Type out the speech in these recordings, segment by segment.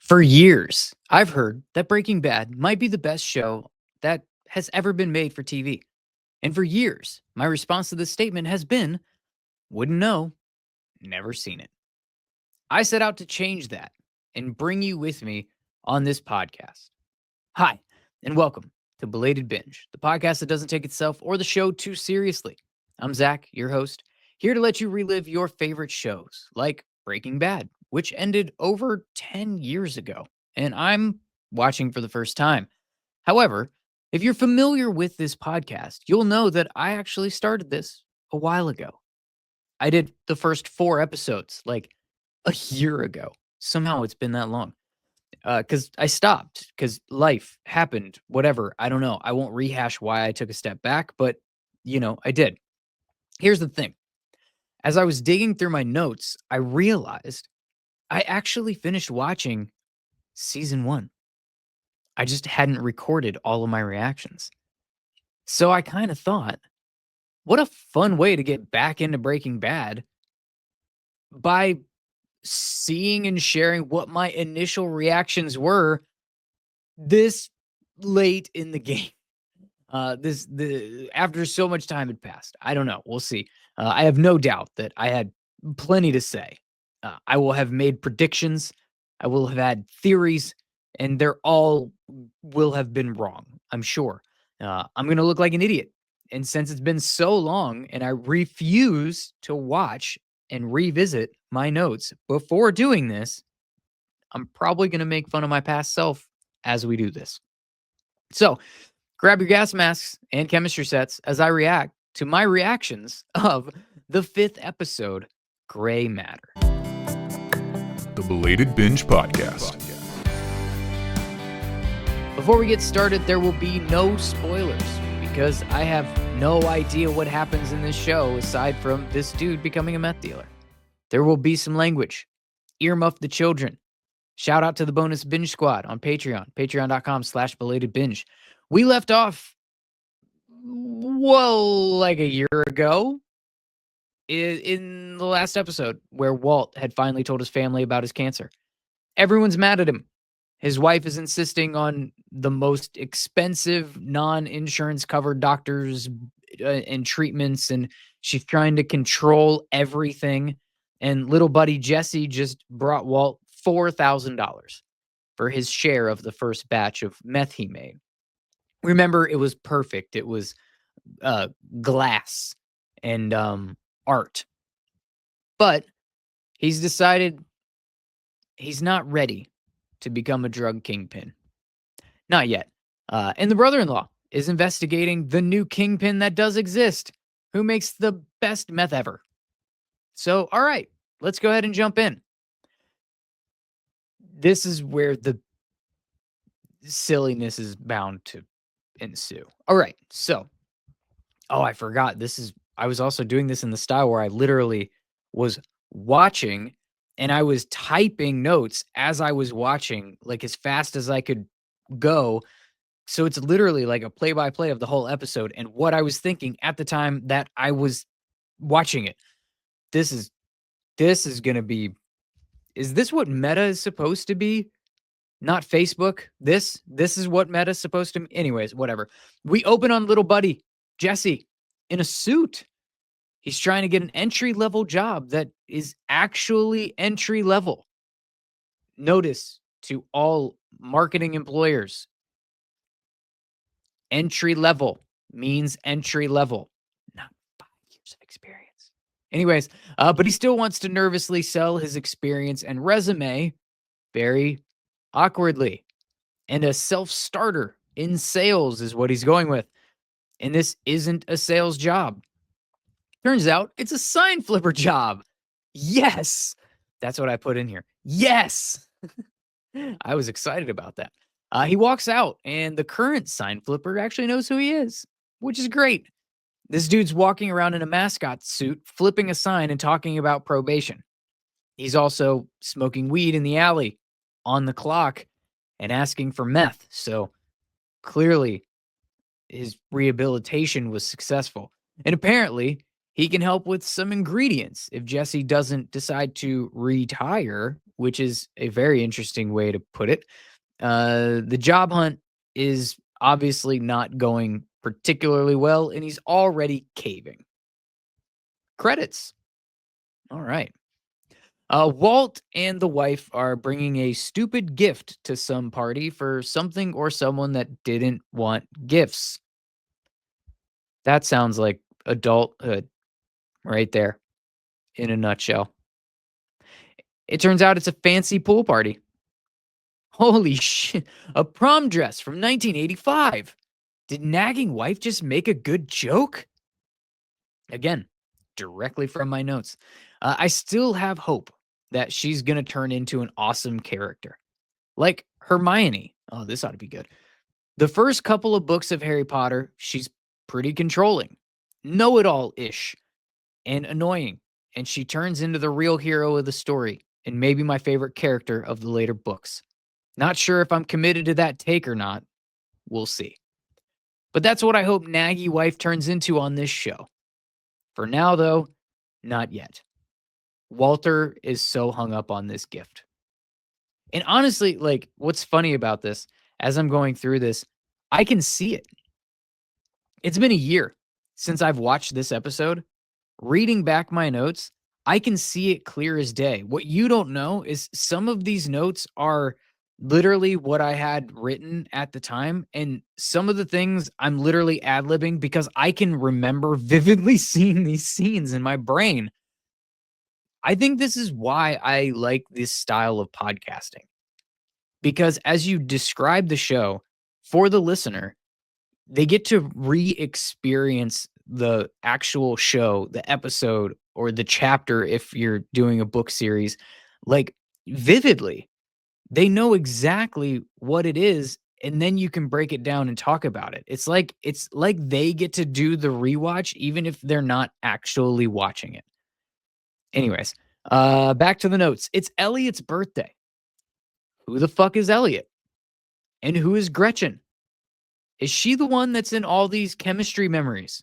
For years, I've heard that Breaking Bad might be the best show that has ever been made for TV. And for years, my response to this statement has been, wouldn't know, never seen it. I set out to change that and bring you with me on this podcast. Hi, and welcome to Belated Binge, the podcast that doesn't take itself or the show too seriously. I'm Zach, your host, here to let you relive your favorite shows like Breaking Bad, which ended over 10 years ago, and I'm watching for the first time. However, if you're familiar with this podcast, you'll know that I actually started this a while ago. I did the first 4 episodes like a year ago. Somehow it's been that long. Because I stopped, because life happened, whatever. I don't know. I won't rehash why I took a step back, but, I did. Here's the thing. As I was digging through my notes, I realized I actually finished watching season 1. I just hadn't recorded all of my reactions. So I kind of thought, what a fun way to get back into Breaking Bad by seeing and sharing what my initial reactions were this late in the game. After so much time had passed. I don't know. We'll see. I have no doubt that I had plenty to say. I will have made predictions. I will have had theories, and they're all will have been wrong, I'm sure. I'm going to look like an idiot. And since it's been so long and I refuse to watch and revisit my notes before doing this, I'm probably going to make fun of my past self as we do this. So grab your gas masks and chemistry sets as I react to my reactions of the 5th episode, Gray Matter. The Belated Binge Podcast. Before we get started, there will be no spoilers because I have no idea what happens in this show aside from this dude becoming a meth dealer. There will be some language. Earmuff the children. Shout out to the bonus binge squad on Patreon, patreon.com/belatedbinge. We left off, like a year ago in the last episode where Walt had finally told his family about his cancer. Everyone's mad at him. His wife is insisting on the most expensive non-insurance covered doctors and treatments, and she's trying to control everything. And little buddy Jesse just brought Walt $4,000 for his share of the first batch of meth he made. Remember, it was perfect. It was glass and art. But he's decided he's not ready to become a drug kingpin. Not yet. And the brother-in-law is investigating the new kingpin that does exist, who makes the best meth ever. So, all right, let's go ahead and jump in. This is where the silliness is bound to ensue. All right, so, I forgot. I was also doing this in the style where I literally was watching and I was typing notes as I was watching, like as fast as I could go. So it's literally like a play-by-play of the whole episode and what I was thinking at the time that I was watching it. This is going to be, is this what Meta is supposed to be? Not Facebook. This is what Meta is supposed to be. Anyways, whatever. We open on little buddy, Jesse, in a suit. He's trying to get an entry-level job that is actually entry-level. Notice to all marketing employers, entry-level means entry-level, not 5 years of experience. Anyways, but he still wants to nervously sell his experience and resume very awkwardly. And a self-starter in sales is what he's going with. And this isn't a sales job. Turns out it's a sign flipper job. Yes. That's what I put in here. Yes. I was excited about that. He walks out and the current sign flipper actually knows who he is, which is great. This dude's walking around in a mascot suit, flipping a sign and talking about probation. He's also smoking weed in the alley on the clock and asking for meth. So clearly his rehabilitation was successful. And apparently he can help with some ingredients if Jesse doesn't decide to retire which is a very interesting way to put it. The job hunt is obviously not going particularly well, and he's already caving. Credits. All right. Walt and the wife are bringing a stupid gift to some party for something or someone that didn't want gifts. That sounds like adulthood right there in a nutshell. It turns out it's a fancy pool party. Holy shit, a prom dress from 1985. Did nagging wife just make a good joke? Again, directly from my notes. I still have hope that she's going to turn into an awesome character. Like Hermione. Oh, this ought to be good. The first couple of books of Harry Potter, she's pretty controlling, know it all ish, and annoying. And she turns into the real hero of the story and maybe my favorite character of the later books. Not sure if I'm committed to that take or not. We'll see. But that's what I hope Naggy Wife turns into on this show. For now, though, not yet. Walter is so hung up on this gift. And honestly, like, what's funny about this, as I'm going through this, I can see it. It's been a year since I've watched this episode. Reading back my notes, I can see it clear as day. What you don't know is some of these notes are literally what I had written at the time. And some of the things I'm literally ad-libbing because I can remember vividly seeing these scenes in my brain. I think this is why I like this style of podcasting. Because as you describe the show for the listener, they get to re-experience the actual show, the episode, or the chapter if you're doing a book series, like vividly. They know exactly what it is, and then you can break it down and talk about it. It's like they get to do the rewatch even if they're not actually watching it. Anyways, back to the notes. It's Elliot's birthday. Who the fuck is Elliot? And who is Gretchen? Is she the one that's in all these chemistry memories?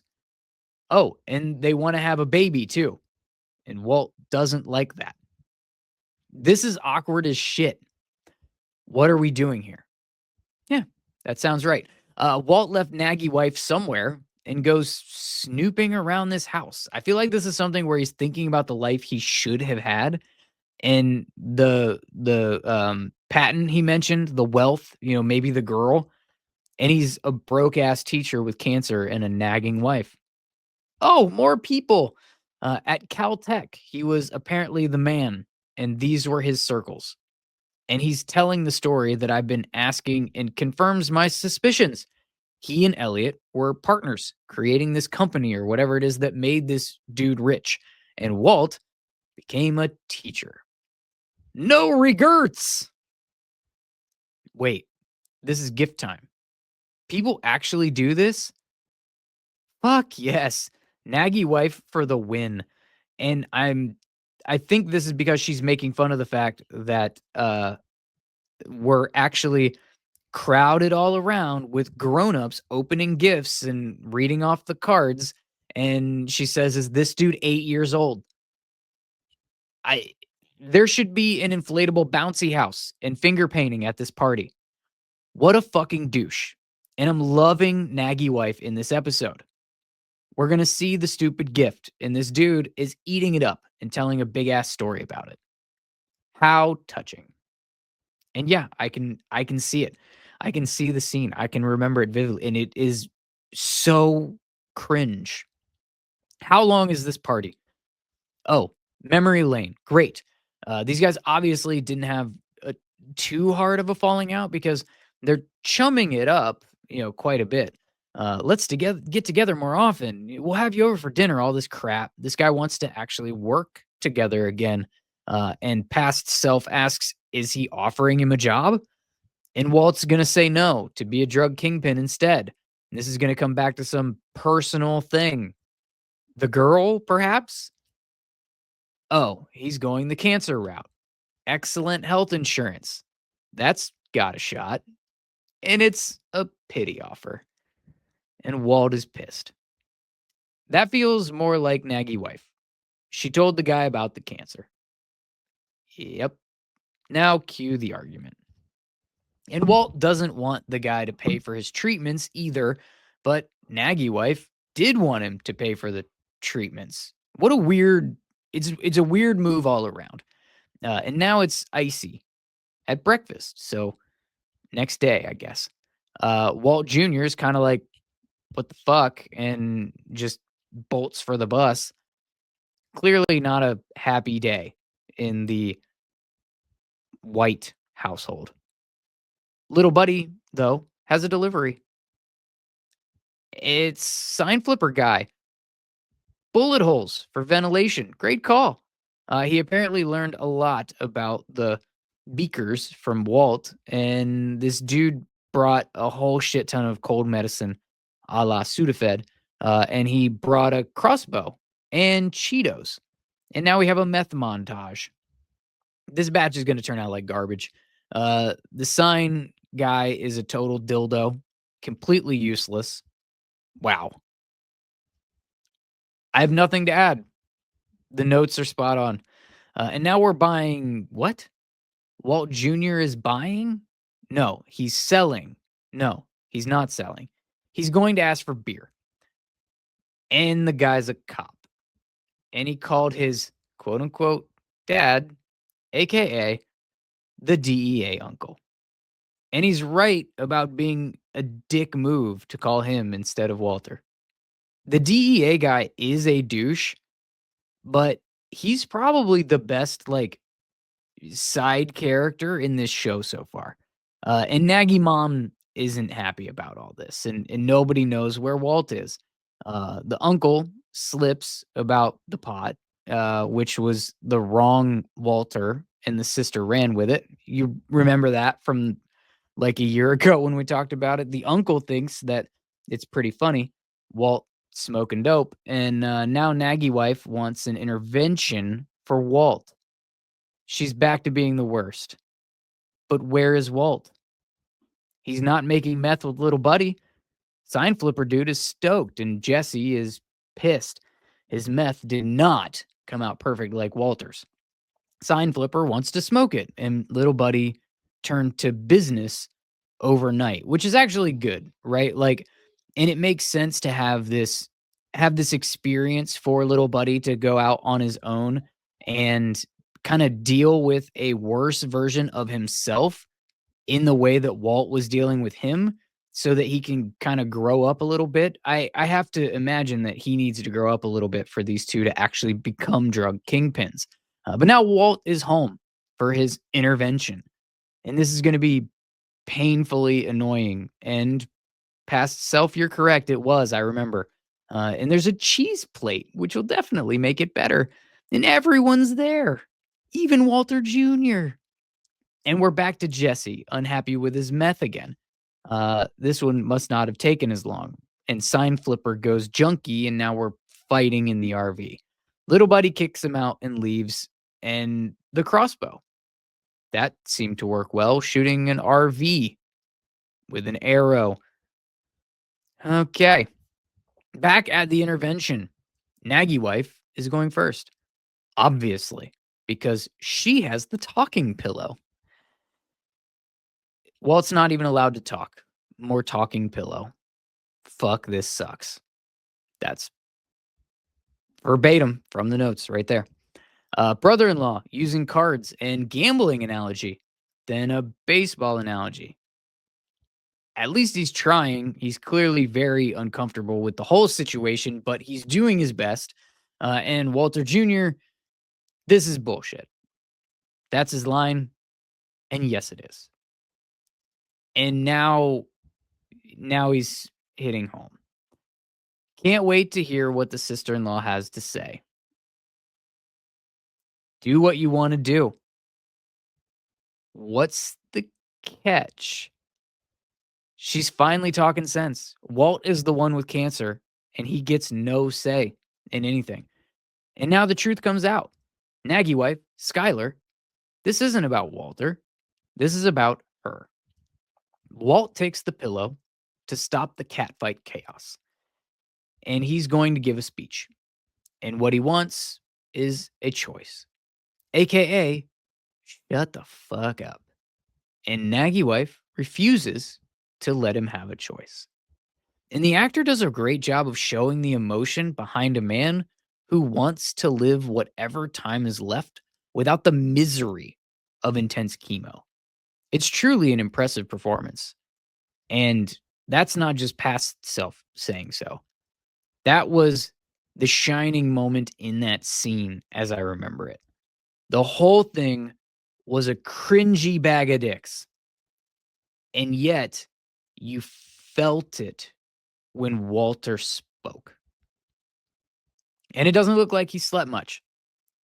Oh, and they want to have a baby too. And Walt doesn't like that. This is awkward as shit. What are we doing here? Yeah, that sounds right. Walt left Naggy Wife somewhere and goes snooping around this house. I feel like this is something where he's thinking about the life he should have had. And the patent he mentioned, the wealth, maybe the girl, and he's a broke ass teacher with cancer and a nagging wife. Oh, more people. At Caltech, he was apparently the man, and these were his circles. And he's telling the story that I've been asking and confirms my suspicions. He and Elliot were partners creating this company or whatever it is that made this dude rich. And Walt became a teacher. No regrets. Wait, this is gift time. People actually do this? Fuck yes. Naggy Wife for the win. And I think this is because she's making fun of the fact that we're actually crowded all around with grown-ups opening gifts and reading off the cards. And she says, "Is this dude 8 years old?" I There should be an inflatable bouncy house and finger painting at this party. What a fucking douche. And I'm loving Naggy Wife in this episode. We're going to see the stupid gift, and this dude is eating it up and telling a big ass story about it. How touching. And yeah, I can see it. I can see the scene. I can remember it vividly, and it is so cringe. How long is this party? Oh, memory lane. Great. These guys obviously didn't have too hard of a falling out because they're chumming it up, quite a bit. Let's get together more often. We'll have you over for dinner. All this crap. This guy wants to actually work together again. And past self asks, is he offering him a job? And Walt's gonna say no to be a drug kingpin instead. This is gonna come back to some personal thing. The girl, perhaps? Oh, he's going the cancer route. Excellent health insurance. That's got a shot. And it's a pity offer. And Walt is pissed. That feels more like Naggy Wife. She told the guy about the cancer. Yep. Now cue the argument. And Walt doesn't want the guy to pay for his treatments either, but Naggy Wife did want him to pay for the treatments. What a weird, it's a weird move all around. And now it's icy at breakfast. So next day, I guess. Walt Jr. is kind of like, what the fuck? And just bolts for the bus. Clearly not a happy day in the White household. Little Buddy, though, has a delivery. It's sign flipper guy. Bullet holes for ventilation. Great call. He apparently learned a lot about the beakers from Walt, and this dude brought a whole shit ton of cold medicine a la Sudafed, and he brought a crossbow and Cheetos. And now we have a meth montage. This batch is going to turn out like garbage. The sign guy is a total dildo, completely useless. Wow. I have nothing to add. The notes are spot on. And now we're buying what? Walt Jr. is buying? No, he's selling. No, he's not selling. He's going to ask for beer. And the guy's a cop. And he called his quote unquote dad, AKA the DEA uncle. And he's right about being a dick move to call him instead of Walter. The DEA guy is a douche, but he's probably the best, like, side character in this show so far. And Naggy Mom isn't happy about all this, and nobody knows where Walt is. The uncle slips about the pot, which was the wrong Walter, and the sister ran with it. You remember that from like a year ago when we talked about it. The uncle thinks that it's pretty funny. Walt smoking dope, and now Naggy Wife wants an intervention for Walt. She's back to being the worst. But where is Walt? He's not making meth with Little Buddy. Sign flipper dude is stoked, and Jesse is pissed. His meth did not come out perfect like Walter's. Sign flipper wants to smoke it, and Little Buddy turned to business overnight, which is actually good, right? Like, and it makes sense to have this experience for Little Buddy to go out on his own and kind of deal with a worse version of himself in the way that Walt was dealing with him, so that he can kind of grow up a little bit. I have to imagine that he needs to grow up a little bit for these two to actually become drug kingpins. But now Walt is home for his intervention, and this is going to be painfully annoying. And past self, you're correct. It was, I remember. And there's a cheese plate, which will definitely make it better. And everyone's there, even Walter Jr. And we're back to Jesse, unhappy with his meth again. This one must not have taken as long. And Sign Flipper goes junky, and now we're fighting in the RV. Little Buddy kicks him out and leaves. And the crossbow. That seemed to work well, shooting an RV with an arrow. Okay. Back at the intervention. Naggy Wife is going first. Obviously, because she has the talking pillow. Walt's not even allowed to talk. More talking pillow. Fuck, this sucks. That's verbatim from the notes right there. Brother-in-law using cards and gambling analogy, then a baseball analogy. At least he's trying. He's clearly very uncomfortable with the whole situation, but he's doing his best. And Walter Jr., this is bullshit. That's his line. And yes, it is. And now he's hitting home. Can't wait to hear what the sister-in-law has to say. Do what you want to do. What's the catch? She's finally talking sense. Walt is the one with cancer, and he gets no say in anything. And now the truth comes out. Naggy Wife, Skylar, this isn't about Walter. This is about her. Walt takes the pillow to stop the catfight chaos. And he's going to give a speech. And what he wants is a choice. AKA, Shut the fuck up. And Naggy Wife refuses to let him have a choice. And the actor does a great job of showing the emotion behind a man who wants to live whatever time is left without the misery of intense chemo. It's truly an impressive performance. And that's not just past self saying so. That was the shining moment in that scene as I remember it. The whole thing was a cringy bag of dicks. And yet you felt it when Walter spoke. And it doesn't look like he slept much.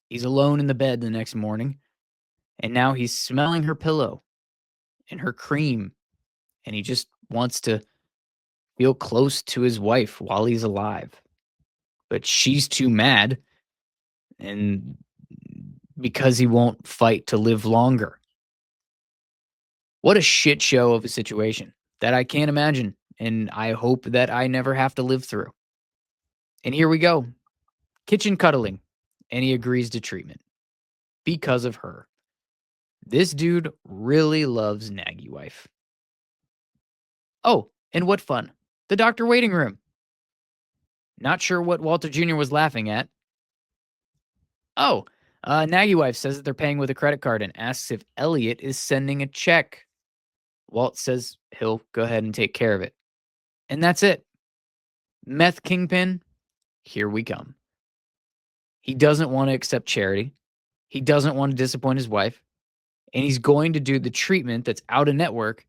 He's alone in the bed the next morning, and now he's smelling her pillow and her cream, and he just wants to feel close to his wife while he's alive. But she's too mad, and because he won't fight to live longer. What a shit show of a situation that I can't imagine, and I hope that I never have to live through. And here we go. Kitchen cuddling, and he agrees to treatment because of her. This dude really loves Naggy Wife. Oh, and what fun. The doctor waiting room. Not sure what Walter Jr. was laughing at. Oh, Naggy Wife says that they're paying with a credit card and asks if Elliot is sending a check. Walt says he'll go ahead and take care of it. And that's it. Meth Kingpin, here we come. He doesn't want to accept charity. He doesn't want to disappoint his wife. And he's going to do the treatment that's out of network,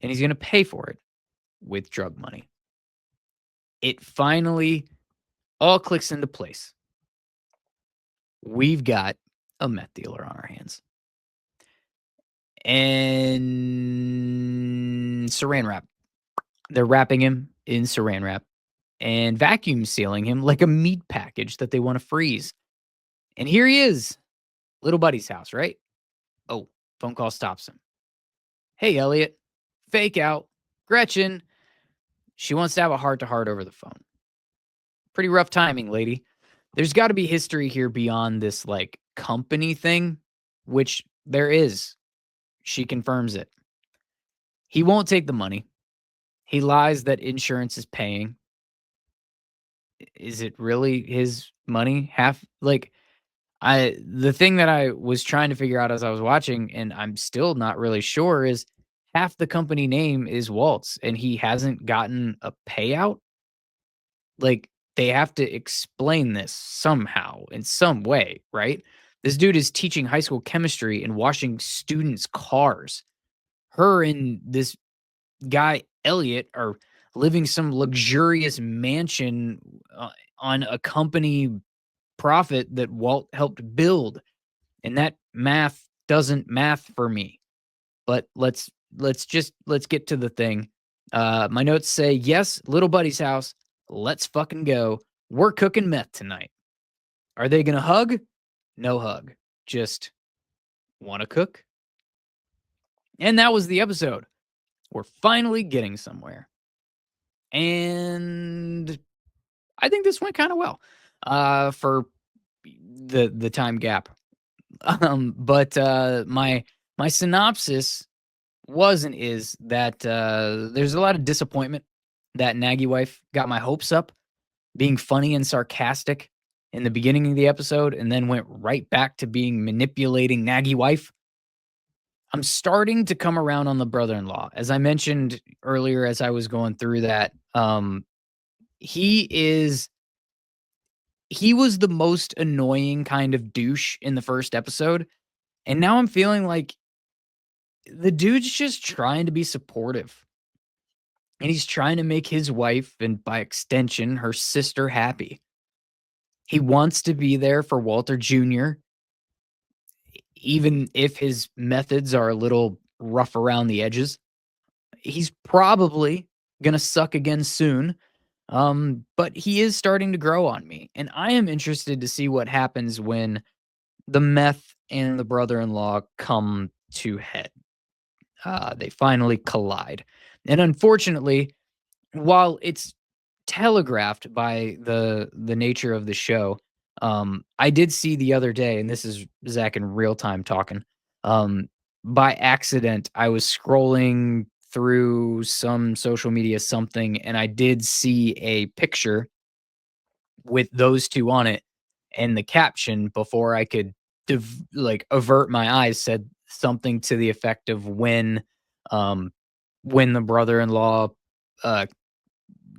and he's going to pay for it with drug money. It finally all clicks into place. We've got a meth dealer on our hands. And saran wrap. They're wrapping him in saran wrap and vacuum sealing him like a meat package that they want to freeze. And here he is, little buddy's house, right? Oh, phone call stops him. Hey, Elliot. Fake out. Gretchen. She wants to have a heart-to-heart over the phone. Pretty rough timing, lady. There's got to be history here beyond this, like, company thing, which there is. She confirms it. He won't take the money. He lies that insurance is paying. Is it really his money? The thing that I was trying to figure out as I was watching, and I'm still not really sure, is half the company name is Walt's, and he hasn't gotten a payout. Like, they have to explain this somehow, in some way, right? This dude is teaching high school chemistry and washing students' cars. Her and this guy, Elliot, are living some luxurious mansion on a company profit that Walt helped build. And that math doesn't math for me. But let's get to the thing. My notes say, yes, little buddy's house. Let's fucking go. We're cooking meth tonight. Are they going to hug? No hug. Just want to cook? And that was the episode. We're finally getting somewhere. And I think this went kind of well for the time gap. But my synopsis is that there's a lot of disappointment that Naggy Wife got my hopes up, being funny and sarcastic in the beginning of the episode, and then went right back to being manipulating Naggy Wife. I'm starting to come around on the brother-in-law. As I mentioned earlier, as I was going through that, he was the most annoying kind of douche in the first episode. And now I'm feeling like the dude's just trying to be supportive. And he's trying to make his wife, and by extension, her sister, happy. He wants to be there for Walter Jr., even if his methods are a little rough around the edges. He's probably going to suck again soon. But he is starting to grow on me. And I am interested to see what happens when the meth and the brother-in-law come to head. They finally collide. And unfortunately, while it's telegraphed by the nature of the show, I did see the other day, and this is Zach in real time talking. Um, by accident, I was scrolling through some social media something, and I did see a picture with those 2 on it, and the caption before I could avert my eyes said something to the effect of um, when the brother-in-law, uh,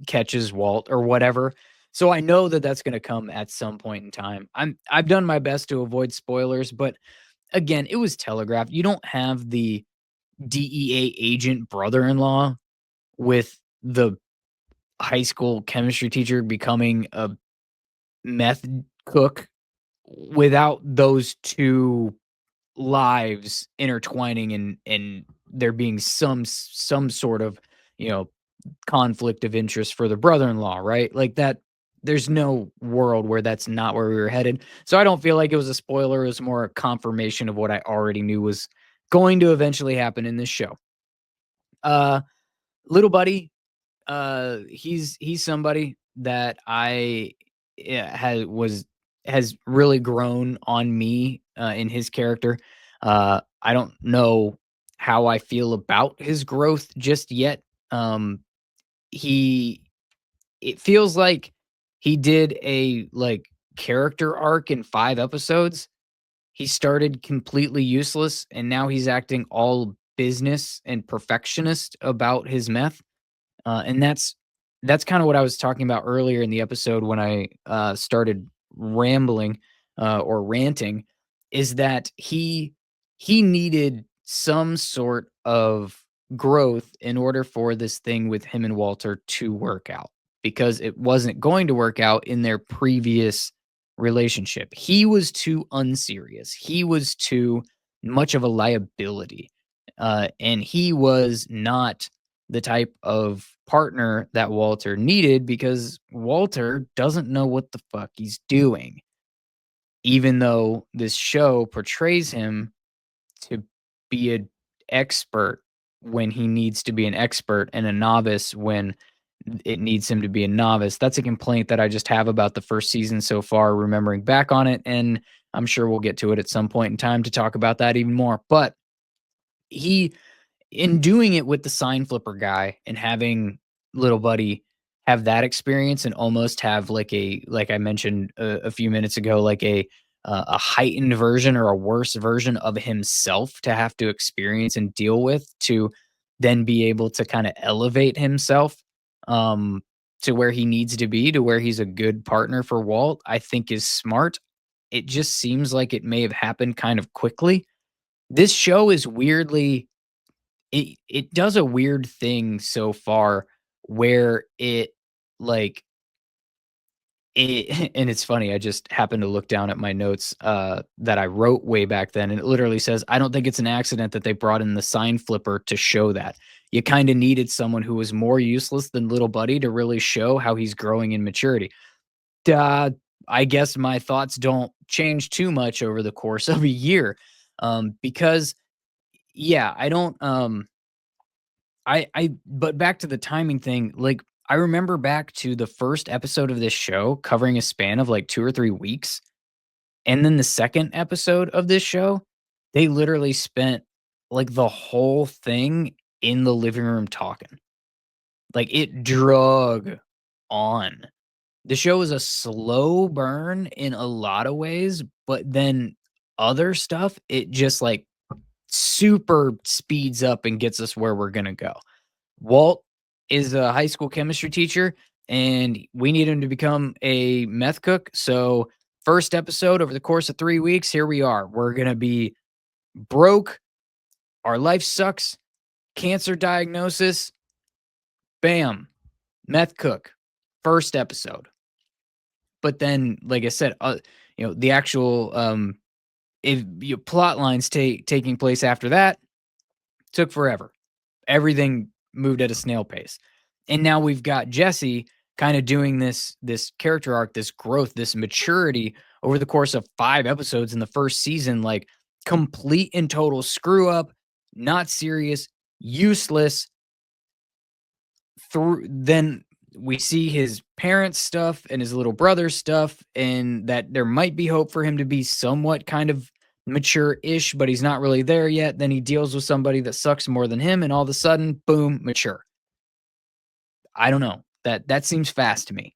catches Walt or whatever. So I know that that's gonna come at some point in time. I've done my best to avoid spoilers, but again, it was telegraphed. You don't have the DEA agent brother-in-law with the high school chemistry teacher becoming a meth cook without those 2 lives intertwining and there being some sort of, you know, conflict of interest for the brother-in-law, right? Like that there's no world where that's not where we were headed. So I don't feel like it was a spoiler, it was more a confirmation of what I already knew was going to eventually happen in this show. Uh Little Buddy, he's somebody that I yeah, has really grown on me, in his character. I don't know how I feel about his growth just yet. Um, he it feels like he did a, like, character arc in 5 episodes. He started completely useless, and now he's acting all business and perfectionist about his meth. And that's kinda what I was talking about earlier in the episode when I, started rambling, or ranting, is that he needed some sort of growth in order for this thing with him and Walter to work out, because it wasn't going to work out in their previous relationship. He was too unserious. He was too much of a liability, and he was not the type of partner that Walter needed because Walter doesn't know what the fuck he's doing, even though this show portrays him to be an expert when he needs to be an expert and a novice when it needs him to be a novice. That's a complaint that I just have about the first season so far, remembering back on it. And I'm sure we'll get to it at some point in time to talk about that even more. But he in doing it with the sign flipper guy and having little buddy have that experience and almost have like I mentioned a few minutes ago, like a heightened version or a worse version of himself to have to experience and deal with to then be able to kind of elevate himself um to where he needs to be, to where he's a good partner for Walt, I think is smart. It just seems like it may have happened kind of quickly. This show is weirdly it does a weird thing so far where it, like it and it's funny, I just happened to look down at my notes, that I wrote way back then, and it literally says, "I don't think it's an accident that they brought in the sign flipper to show that. You kinda needed someone who was more useless than little buddy to really show how he's growing in maturity." Uh, I guess my thoughts don't change too much over the course of a year, because yeah, I don't, but back to the timing thing, like, I remember back to the first episode of this show covering a span of, like, 2 or 3 weeks, and then the second episode of this show, they literally spent, like, the whole thing in the living room talking. Like, it drug on. The show is a slow burn in a lot of ways, but then other stuff, it just, like, super speeds up and gets us where we're gonna go. Walt is a high school chemistry teacher, and we need him to become a meth cook. So, first episode over the course of 3 weeks, here we are. We're gonna be broke. Our life sucks. Cancer diagnosis. Bam. Meth cook. First episode. But then, like I said, the actual if your plot lines taking place after that took forever. Everything moved at a snail pace. And now we've got Jesse kind of doing this character arc, this growth, this maturity over the course of 5 episodes in the first season, like complete and total screw up, not serious, useless. Through then we see his parents' stuff and his little brother's stuff, and that there might be hope for him to be somewhat kind of mature-ish, but he's not really there yet. Then he deals with somebody that sucks more than him, and all of a sudden, boom, mature. I don't know. That seems fast to me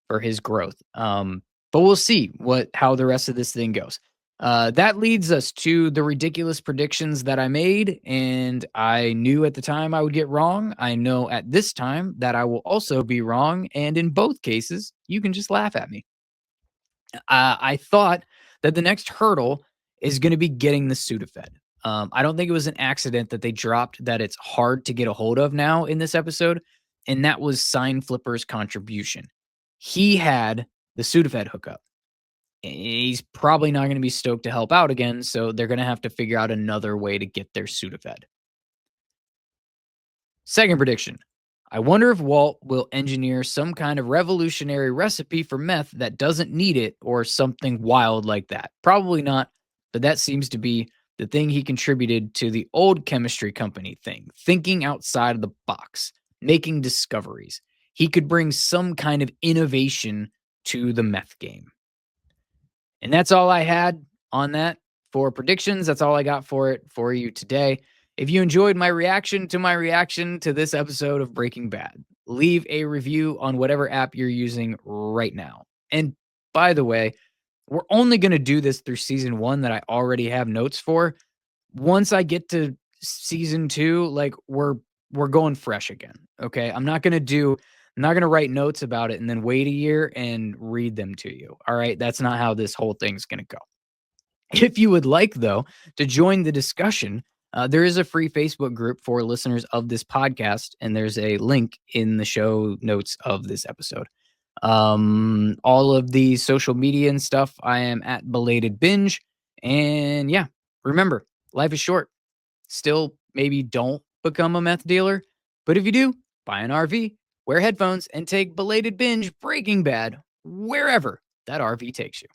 for his growth. But we'll see how the rest of this thing goes. That leads us to the ridiculous predictions that I made, and I knew at the time I would get wrong. I know at this time that I will also be wrong, and in both cases, you can just laugh at me. I thought that the next hurdle is going to be getting the Sudafed. I don't think it was an accident that they dropped that it's hard to get a hold of now in this episode, and that was Sign Flipper's contribution. He had the Sudafed hookup. He's probably not going to be stoked to help out again, so they're going to have to figure out another way to get their Sudafed. Second prediction. I wonder if Walt will engineer some kind of revolutionary recipe for meth that doesn't need it or something wild like that. Probably not, but that seems to be the thing he contributed to the old chemistry company thing, thinking outside of the box, making discoveries. He could bring some kind of innovation to the meth game. And that's all I had on that for predictions. That's all I got for you today. If you enjoyed my reaction to this episode of Breaking Bad, leave a review on whatever app you're using right now. And by the way, we're only going to do this through season 1 that I already have notes for. Once I get to season 2, like we're going fresh again. Okay? I'm not going to write notes about it and then wait a year and read them to you. All right? That's not how this whole thing's going to go. If you would like, though, to join the discussion, there is a free Facebook group for listeners of this podcast, and there's a link in the show notes of this episode. All of the social media and stuff, I am at Belated Binge. And yeah, remember, life is short. Still, maybe don't become a meth dealer. But if you do, buy an RV, wear headphones, and take Belated Binge Breaking Bad wherever that RV takes you.